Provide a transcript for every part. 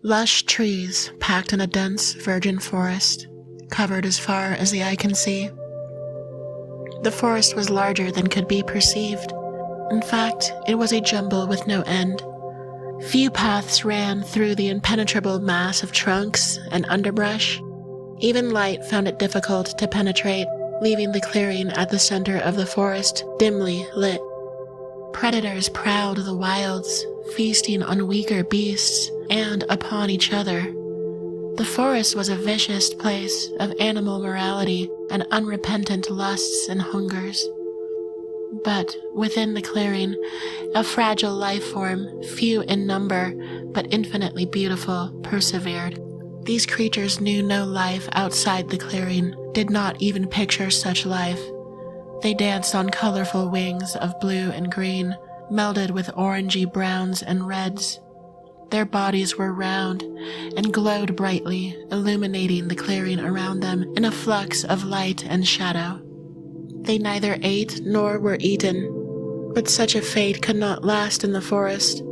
Lush trees packed in a dense virgin forest, covered as far as the eye can see. The forest was larger than could be perceived. In fact, it was a jumble with no end. Few paths ran through the impenetrable mass of trunks and underbrush. Even light found it difficult to penetrate, leaving the clearing at the center of the forest dimly lit. Predators prowled the wilds, feasting on weaker beasts and upon each other. The forest was a vicious place of animal morality and unrepentant lusts and hungers. But within the clearing, a fragile life form, few in number but infinitely beautiful, persevered. These creatures knew no life outside the clearing, did not even picture such life. They danced on colorful wings of blue and green, melded with orangey browns and reds. Their bodies were round and glowed brightly, illuminating the clearing around them in a flux of light and shadow. They neither ate nor were eaten, but such a fate could not last in the forest.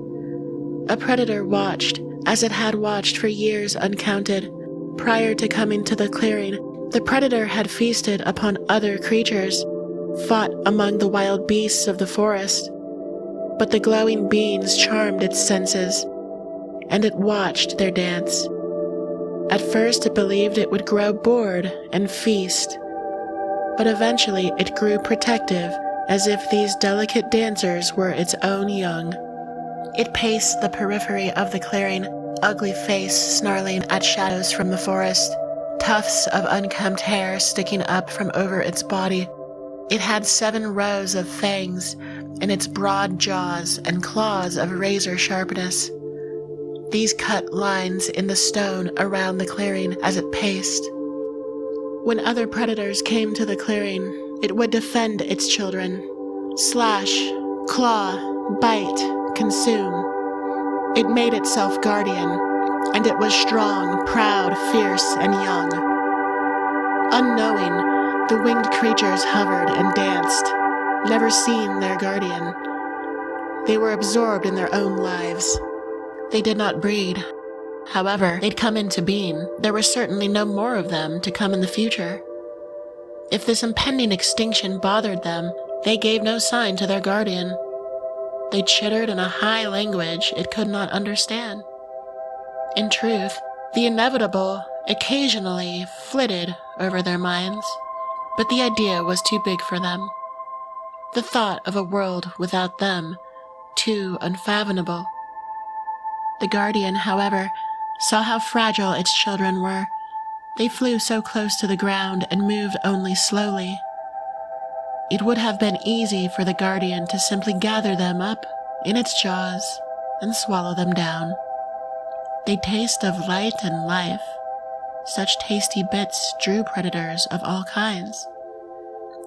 A predator watched, as it had watched for years uncounted. Prior to coming to the clearing, the predator had feasted upon other creatures, fought among the wild beasts of the forest. But the glowing beings charmed its senses, and it watched their dance. At first it believed it would grow bored and feast, but eventually it grew protective, as if these delicate dancers were its own young. It paced the periphery of the clearing, ugly face snarling at shadows from the forest, tufts of unkempt hair sticking up from over its body. It had 7 rows of fangs in its broad jaws and claws of razor sharpness. These cut lines in the stone around the clearing as it paced. When other predators came to the clearing, it would defend its children. Slash, claw, bite, consume. It made itself guardian, and it was strong, proud, fierce, and young. Unknowing, the winged creatures hovered and danced, never seeing their guardian. They were absorbed in their own lives. They did not breed. However, they'd come into being. There were certainly no more of them to come in the future. If this impending extinction bothered them, they gave no sign to their guardian. They chittered in a high language it could not understand. In truth, the inevitable occasionally flitted over their minds, but the idea was too big for them. The thought of a world without them, too unfathomable. The guardian, however, saw how fragile its children were. They flew so close to the ground and moved only slowly. It would have been easy for the guardian to simply gather them up in its jaws and swallow them down. They taste of light and life. Such tasty bits drew predators of all kinds.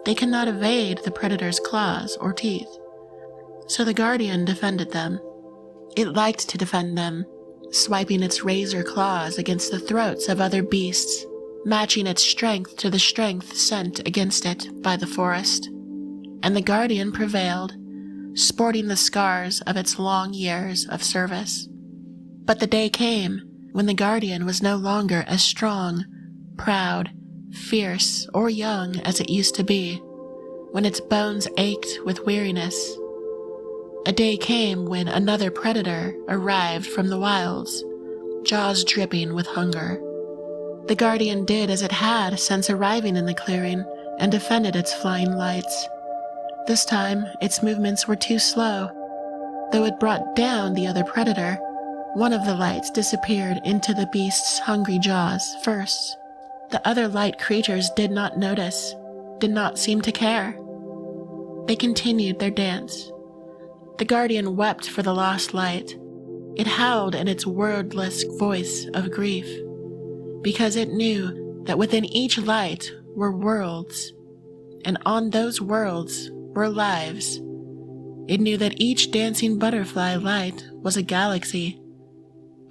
They could not evade the predator's claws or teeth, so the guardian defended them. It liked to defend them, swiping its razor claws against the throats of other beasts, matching its strength to the strength sent against it by the forest. And the guardian prevailed, sporting the scars of its long years of service. But the day came when the guardian was no longer as strong, proud, fierce, or young as it used to be, when its bones ached with weariness. A day came when another predator arrived from the wilds, jaws dripping with hunger. The guardian did as it had since arriving in the clearing and defended its flying lights. This time, its movements were too slow. Though it brought down the other predator, one of the lights disappeared into the beast's hungry jaws first. The other light creatures did not notice, did not seem to care. They continued their dance. The guardian wept for the lost light. It howled in its wordless voice of grief, because it knew that within each light were worlds, and on those worlds were lives. It knew that each dancing butterfly light was a galaxy.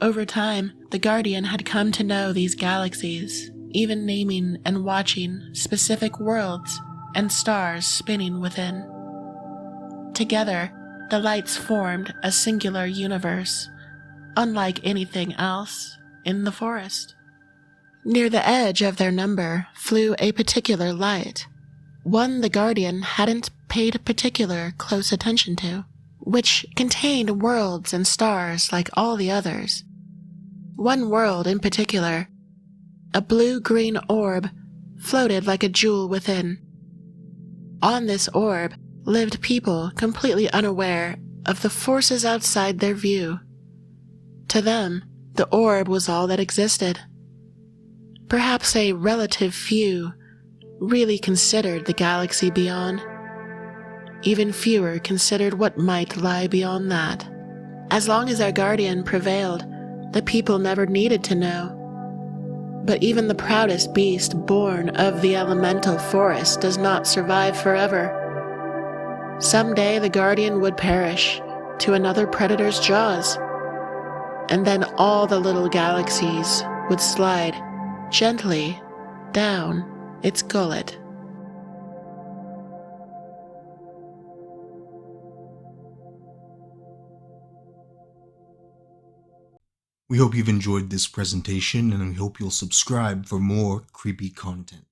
Over time, the guardian had come to know these galaxies, even naming and watching specific worlds and stars spinning within. Together, the lights formed a singular universe, unlike anything else in the forest. Near the edge of their number flew a particular light, one the guardian hadn't paid particular close attention to, which contained worlds and stars like all the others. One world in particular, a blue-green orb, floated like a jewel within. On this orb lived people completely unaware of the forces outside their view. To them, the orb was all that existed. Perhaps a relative few really considered the galaxy beyond. Even fewer considered what might lie beyond that. As long as our guardian prevailed, the people never needed to know. But even the proudest beast born of the elemental forest does not survive forever. Someday the guardian would perish to another predator's jaws, and then all the little galaxies would slide gently down its gullet. We hope you've enjoyed this presentation, and we hope you'll subscribe for more creepy content.